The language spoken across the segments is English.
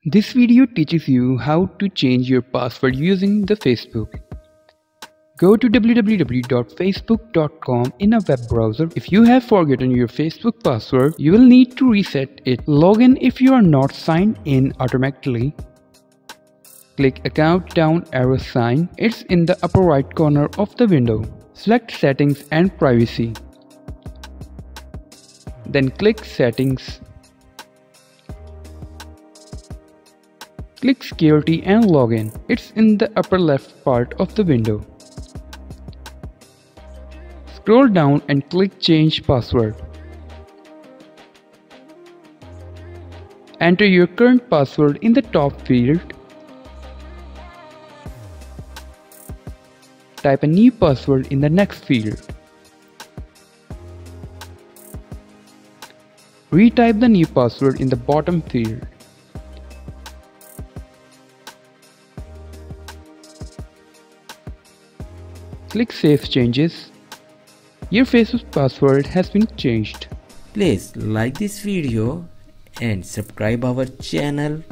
This video teaches you how to change your password using the Facebook. Go to www.facebook.com in a web browser. If you have forgotten your Facebook password, you will need to reset it. Log in if you are not signed in automatically. Click Account down arrow sign. It's in the upper right corner of the window. Select Settings and Privacy. Then click Settings. Click Security and Login. It's in the upper left part of the window. Scroll down and click Change Password. Enter your current password in the top field. Type a new password in the next field. Retype the new password in the bottom field. Click Save Changes. Your Facebook password has been changed. Please like this video and subscribe our channel.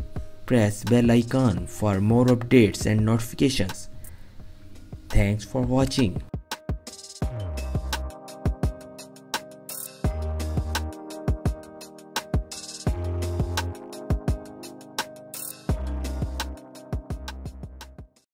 Press bell icon for more updates and notifications. Thanks for watching.